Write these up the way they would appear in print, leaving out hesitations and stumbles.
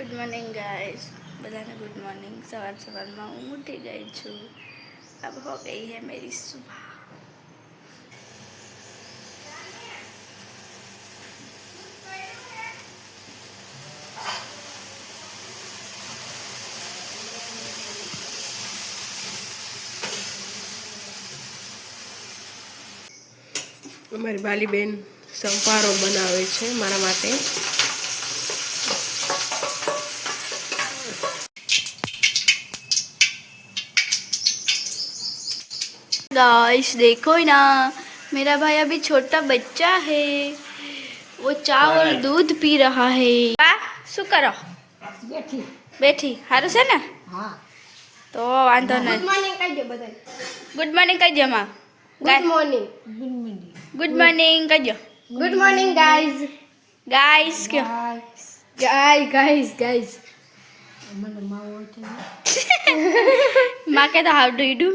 Good morning ગાइस, બધાને good morning. સવારમાં હું ઉઠી ગઈ છું। अब हो गई है मेरी सुबह। અમારી બાલીબેન સંભારો બનાવે છે મારા માટે। गाइस देखो ना, मेरा भाई अभी छोटा बच्चा है, वो चाय और दूध पी रहा है। શું કરો? બેઠી સારું છે ને? હા તો વાંધો નહીં। ગુડ મોર્નિંગ કહી દો બધાય। ગુડ મોર્નિંગ કહી દો માં। ગુડ મોર્નિંગ ગુડ મોર્નિંગ કહી દો। ગુડ મોર્નિંગ ગાઈઝ ગાઈસ કયો? ગાઈઝ મને માવો છે माँ कहता how do you do.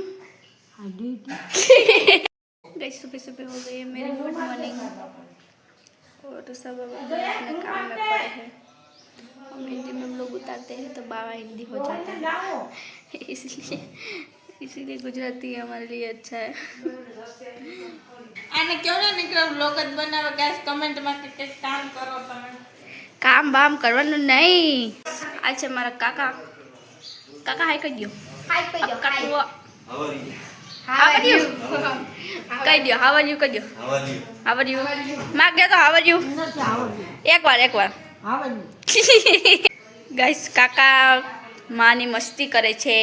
Guys सुबह सुबह हो गई है मेरी गुड मॉर्निंग और सब अपने काम में पड़े हैं। हम हिंदी में लोग उतारते हैं तो बाबा हिंदी हो जाता है, इसीलिए गुजराती हमारे लिए अच्छा है। आने क्यों ना निकलो व्लॉग ज बनावे गाइस, कमेंट में के काम करो તમે। काम बाम करवाનું नहीं। आज છે મારા કાકા। કાકા હાય કહી દો। હાય કહી દો। કાકુ હાવ આર યુ કહી દો। હાવ આર યુ કહી દો। હાવ આર યુ માં કહે તો હાવ આર યુ એકવાર હાવ આર યુ। ગાઈસ કાકા માની મસ્તી કરે છે।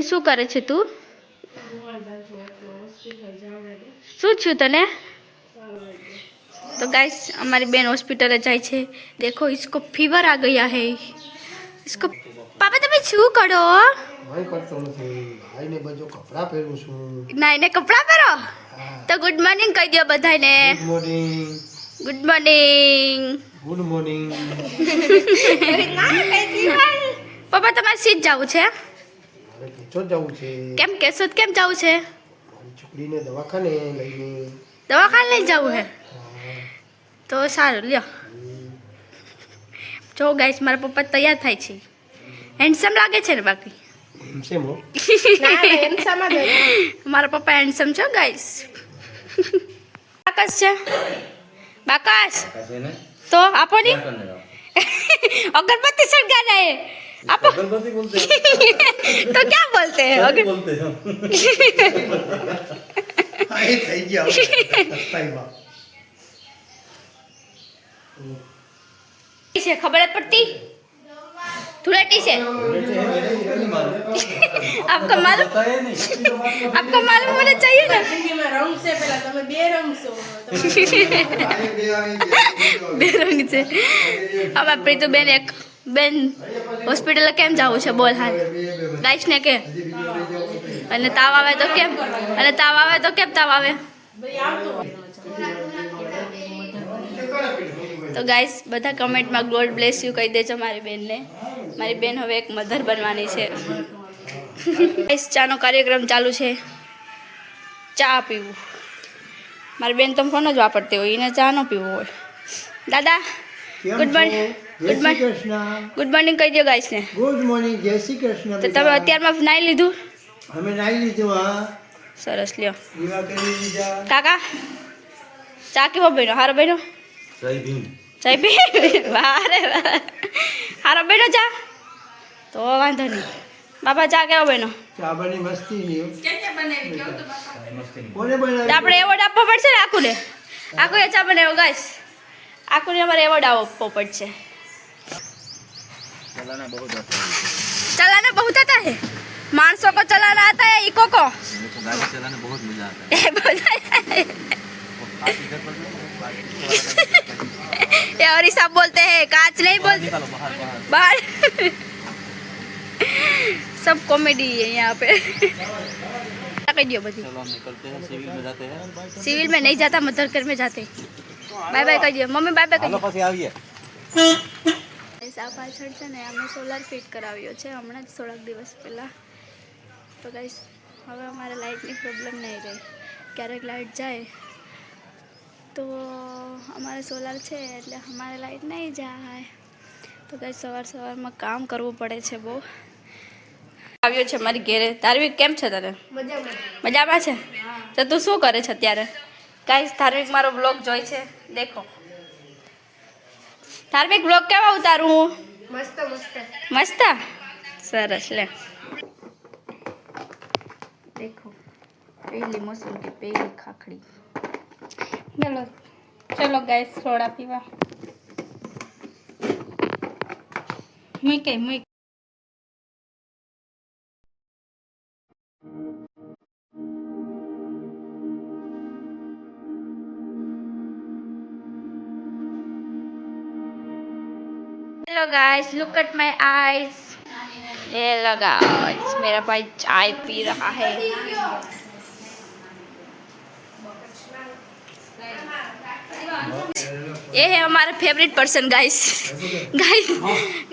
શું કરે છે તું? શું થયું તને? तो गाइस हमारी बहन हॉस्पिटल जाए छे। देखो इसको फीवर आ गया है। इसको पापा તમે શું કરો? ભાઈ કરતો નથી, ભાઈને બધો કપડા પહેરું છું। નાઈને કપડા પહેરો તો ગુડ મોર્નિંગ કહી દો બધાને। Good morning good morning. Good morning. પપ્પા તમારે સીધ જવું છે? હવે કેચો જવું છે, કેમ કેશોદ કેમ જવું છે? મારી છોકરીને દવાખાને લઈને। દવાખાને લઈ જવું છે તો સારું લ્યો। જો ગાઈસ મારા પપ્પા તૈયાર થાય છે। હેન્ડસમ લાગે છે ને બાકી? એમ છે મો ના હેન્ડસમ જ મારા પપ્પા હેન્ડસમ છો ગાઈસ। બાકસ છે? બાકસ તો આપો ની अगरबत्ती सड़गाना है आप अगरबत्ती बोलते हैं तो क्या बोलते हैं? बोलते हैं આ એ થઈ ગયા રસ્તાઈમાં। છે ખબર જ પડતી ધुराटी से आपका मालूम होना चाहिए ना। જિંદગીમાં રંગ છે, પેલા તમે બે રંગ છો બે રંગ છે। હવે પ્રીતુ બેન એક બેન હોસ્પિટલ કેમ જવું છે બોલ હાલ ગાઈસ ને કે? અને તાવ આવે તો કેમ? અને તાવ આવે તો કેમ તાવ આવે? તો ગાઈસ બધા કમેન્ટમાં ગોડ બ્લેસ યુ કહી દેજો મારી બેનને। મારી બેન હવે એક મધર બનવાની છે। ગાઈસ ચાનો કાર્યક્રમ ચાલુ છે। ચા પીવું મારી બેન તો ફોન જ વાપરતી હોય, એને ચા ન પીવું હોય। દાદા good morning good morning good morning કહી દો ગાઈસ ને। ગુડ મોર્નિંગ, જય શ્રી કૃષ્ણ। તો તમે અત્યારમાં નાઈ લીધું? અમે નાઈ લીધું। હા સરસ લ્યો। દીવા કરી લીધા। કાકા ચા કેવો બન્યો? હારો બન્યો? सही भी ચાય પી? વાહ રે વાહ, હારો બન્યો ચા? તો વાંધો નહીં। બાપા ચા કેવો બન્યો? ચા બની મસ્તી ની હો। કે બનાવી કેવું તો બાપા? કોને તો બનાવી? આપણે એવોર્ડ આપવો પડશે ને આકુને। આકુ એ ચા બનાવ્યો ગાઈસ, આકુને અમારે એવોર્ડ આપવો પડશે। चलाना बहुत आता है, चलाना बहुत आता है, मानसों को चलाना आता है, इको को मेरे को गाड़ी चलाने बहुत मजा आता है। ये और सब बोलते हैं, कांच नहीं बोलते निकालो बाहर बाहर। बाहर। सब कॉमेडी है यहाँ पे। कह दियो बधी। चलो हम निकलते हैं, सिविल में जाते हैं। सिविल में नहीं जाता, मदरकर में जाते। बाय बाय कह दियो मम्मी, बाय बाय कह હાલો दियो। પછી આવીએ। આ પાછળ છે ને અમે સોલાર ફિટ કરાવ્યો છે હમણાં જ થોડાક દિવસ પહેલાં। તો ગાઈસ હવે અમારે લાઇટની પ્રોબ્લેમ નહીં રહે. ક્યારેક લાઇટ જાય તો અમારે સોલાર છે એટલે અમારે લાઇટ નહીં જાય. તો ગાઈસ સવારમાં કામ કરવું પડે છે બહુ. આવ્યો છે મારી ઘેરે. ધાર્મિક કેમ છે તને? મજામાં છે? તો તું શું કરે છે અત્યારે? ગાઈસ ધાર્મિક મારો બ્લોગ જોઈ છે, દેખો. ધાર્મિક બ્લોગ કેવા ઉતારું હું? મસ્ત સરસ. લે દેખો, પહેલી મોસમ की પહેલી ખાખડી. ચલો ગાઈસ સોડા પીવા. મૂક. Hello guys, look at my eyes. Hello guys, मेरा भाई चाय पी रहा है. ये है हमारा फेवरेट पर्सन गाइस.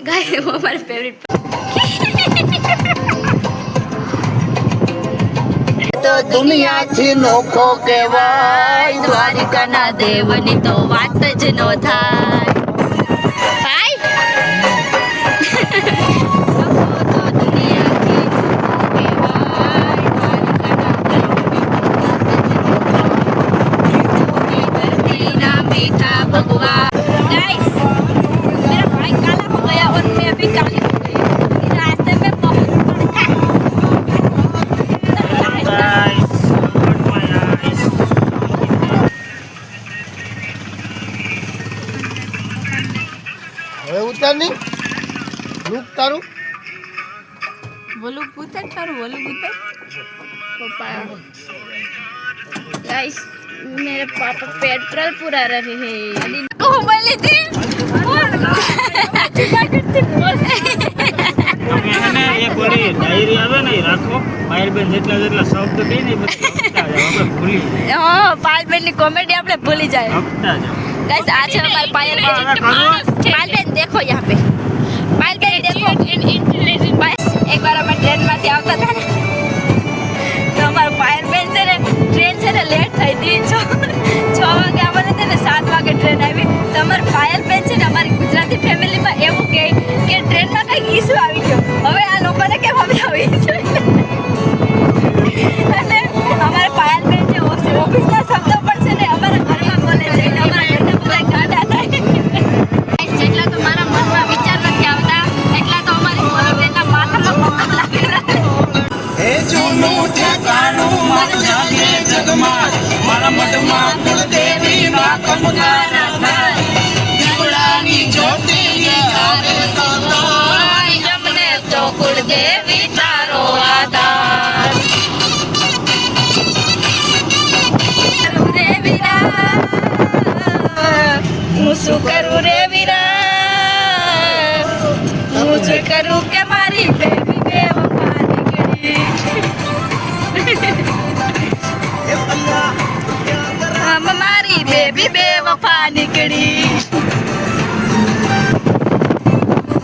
गाइस वो हमारा फेवरेट. તો દુનિયાથી નોખો કહેવાય. દ્વારિકાના દેવની તો વાત જ નો થાય. ભાઈ मीठा भगवान. गाइस मेरा भाई काला हो गया और मैं भी काली हो गई. रास्ते में बहुत पड़ा હવે ઉતાર નહીં રૂપ તારું. बोलू पुतर करो, बोलू पुतर पापा. गाइस मेरे पापा पेट्रोल पूरा रहे हैं. को बोली थी એને એ બોલી ડાયરી આવે ને એ રાખો. પાયલબેન જેટલા શબ્દ કહે ને એ બધા હપ્તા જાવ, આપણે ભૂલી જાય. હા, પાયલબેન ની કોમેડી આપણે ભૂલી જાય. હપ્તા જાવ. गाइस आज है हमारे पायलबेन. देखो यहाँ पे पायलबेन देखो. बस एक बार हमें ट्रेन में आवता था ने तो हमारा पायलबेन से ने ट्रेन से ने लेट થઈ હતી. 6 વાગે આવવાને હતા ને 7 વાગે ટ્રેન આવી. તો અમારી પાયલબેન છે ને અમારી ગુજરાતી ફેમિલીમાં એવું કહે કે ટ્રેનમાં કંઈક ઈશ્યુ આવી ગયો. હવે આ લોકોને કેમ આવી ઈશ્યુ? એટલે અમારે પાયલબેન જે ઓફિસના શબ્દો પણ છે ને અમારા ઘરમાં બોલે છે. એટલે અમારા ઘરના બધા ગાંડા થાય. જેટલા તો મારા મનમાં વિચાર નથી આવતા એટલા તો અમારી પાયલબેનના માથામાં પકડ લાગેલા. હે જૂનું ઠેકાણું મર જાગે જગમાં, મારા મઢમાં કુળદેવી માં કમગારા થાય. દીવડાની જ્યોતિ આવે તો અમને તો કુળદેવી તારો આધાર. રે વીરા હું શું કરું રે વીરા, હું શું કરું કે મારી બેબી બેવફા નીકળી. મારી બેબી બેવફા નીકળી.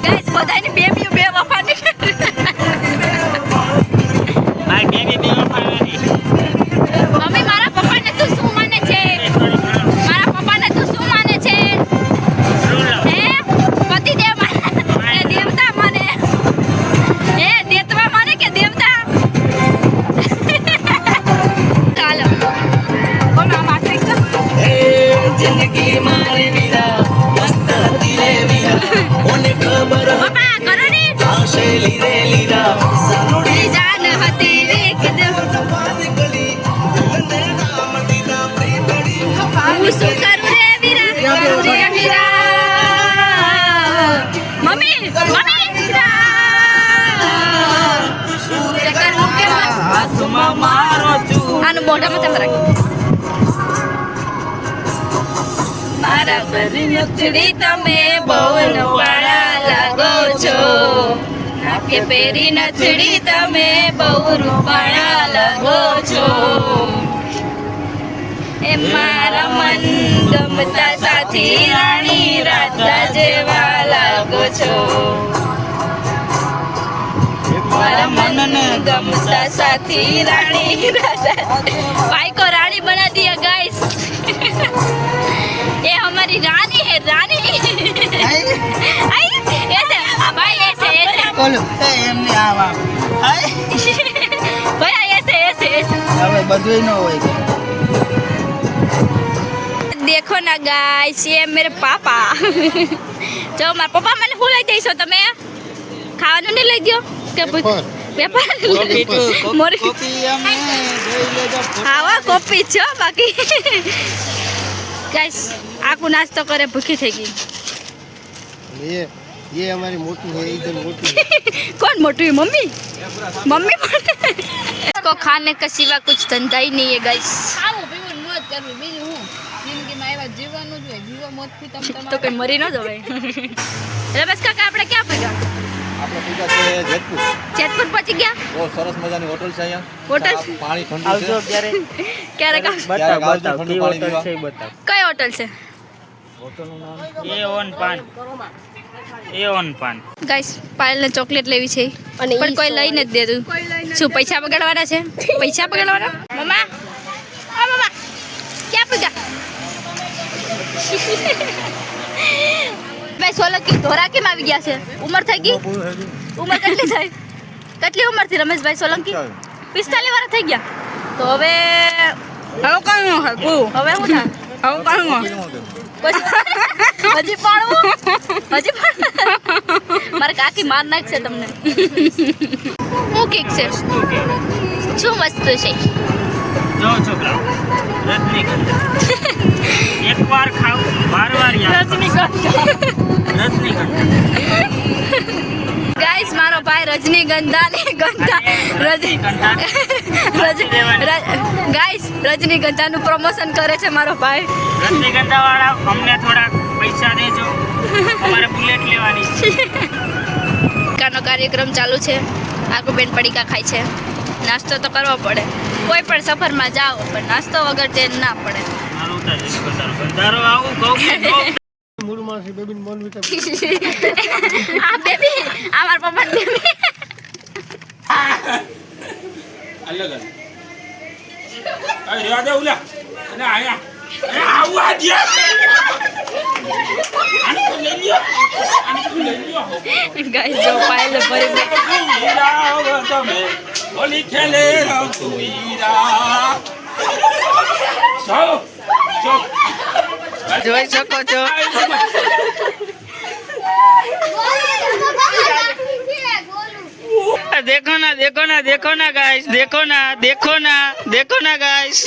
ગાઈસ બધાની બેબીઓ બેવફા નીકળી. મારી બેબી બેવફા નથી. મમ્મી મારા પપ્પાને તું શું માને છે? મારા પપ્પાને તું શું માને છે? હે પતિદેવ માને કે દેવતા માને? હે દેવતા માને કે દેવતા? ચાલો કોણ આ માથે જિંદગી મારી વિના મસ્ત હતી રે વિના. ઓને ખબર પપ્પા કરો ને આવશે લીરે લીરા. સનુડી જાન હતી રે કીધું વાત ગલી મને નામ દીના પ્રેમડી. હું શું કરું રે વીરા, રે વીરા. મમ્મી વીરા શું કરું કે હાથમાં મારો છું. આનું મોઢામાં તમે રાખો. મારા બરી નથડી તમે બહુ નવાળા લાગો છો. નાકે પેરી નથડી તમે બહુ રૂપાળા લાગો છો. એ મારા મન ગમતા સાથી રાણી રાધા જેવા લાગો છો. મારા મનને ગમતા સાથી રાણી भाई को रानी बना दिया गाइस ये हमारी रानी है रानी आई ऐसे भाई ऐसे ऐसे બોલો એમને આવા भैया ऐसे ऐसे ऐसे હવે બધુંય ન હોય देखो ना गाइस ये मेरे पापा जो मारा पापा મને હું લઈ દઈશો તમે ખાવાનું નહીં લઈ દો કે પેપર મોરી કોપી અમને જોઈ લેજો ખાવા કોપી છો બાકી ગાઈસ આખું નાસ્તો કરે ભૂખી થઈ ગઈ ये हमारी मोटी है इधर मोटी है। कौन मोटू है मम्मी मम्मी इसको खाने का सिवा कुछ धंधा ही नहीं है गाइस ખાવું પીવું ને મોજ કરવી બીજું હું જિંદગીમાં એવા જીવવાનું જ હોય જીવો મોજથી તમે તો કઈ મરી ન જવાય રમેશ કાકા આપણે ક્યાં પહોંચ્યા આપણે પૂજા છે જેતપુર. જેતપુર પહોંચી ગયા બહુ સરસ મજાની હોટલ છે અહીંયા. હોટલ? ચા, પાણી ઠંડુ આવજો છે. ક્યારે ક્યારેક આવશું. બતાવ આવજો, બતાવ ઠંડુ કી પાણી હોટલ પીવા. છે ઈ બતાવ કઈ હોટલ છે એ ઓન પાન એ ઓન પાન ગાઈસ પાયલને ચોકલેટ લેવી છે પણ કોઈ લઈને જ દેતું શું પૈસા બગાડવાના છે પૈસા બગાડવાના મમ્મા ઓ મમ્મા ક્યાં પૂજા ભાઈ સોલંકી ધોરા કેમ આવી ગયા છે ઉંમર થઈ ગઈ ઉંમર કેટલી થઈ કેટલી ઉંમર થી રમેશભાઈ સોલંકી 45 વર્ષ થઈ ગયા તો હવે કાંઈ ન હવે શું થાય હવે કાંઈ હજી પાડવું હજી મારે કાકી માર નાખશે તમને હું કેક છે શું વસ્તુ છે જો છોકરા રજનીગંધા એકવાર ખાવ વારવાર યાદ રજનીગંધા ગાઈસ મારો ભાઈ રજનીગંધા ને ગંધા ગાઈસ રજનીગંધાનું પ્રમોશન કરે છે મારો ભાઈ રજનીગંધા વાળા અમને થોડા પૈસા દેજો અમારે બુલેટ લેવાની છે કાનો કાર્યક્રમ ચાલુ છે આગુ બેન પડીકા ખાય છે નાસ્તો તો કરવો પડે કોઈ પણ સફરમાં જાઓ પણ નાસ્તો વગર ચેન ના પડે મારું ઉતાર ગંધારો આવું કહું કે ન मूल मासी बेबी बोल भी આ બેબી આ મારા પપ્પા બેબી અલગ અલગ આ રેવા દે ઉલા અને આયા અરે આવા દે આને તો લઈ લ્યો ગાઈસ જો પાયલ ભરી બે વીરા તમે હોલી ખેલે વીરા સો જો જોઈ શકો છો देखो ना देखो ना देखो ना गाइस देखो ना देखो ना देखो ना गाइस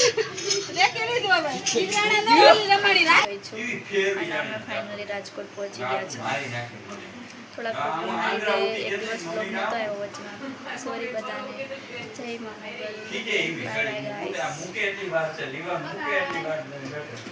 ફાઇનલી રાજકોટ પહોંચી ગયા છે થોડાક પ્રોબ્લેમના લીધે એક દિવસ બ્લોગ નહોતો આવ્યો વચમાં સોરી બધાને જય મા મોગલ બાય બાય ગાઈસ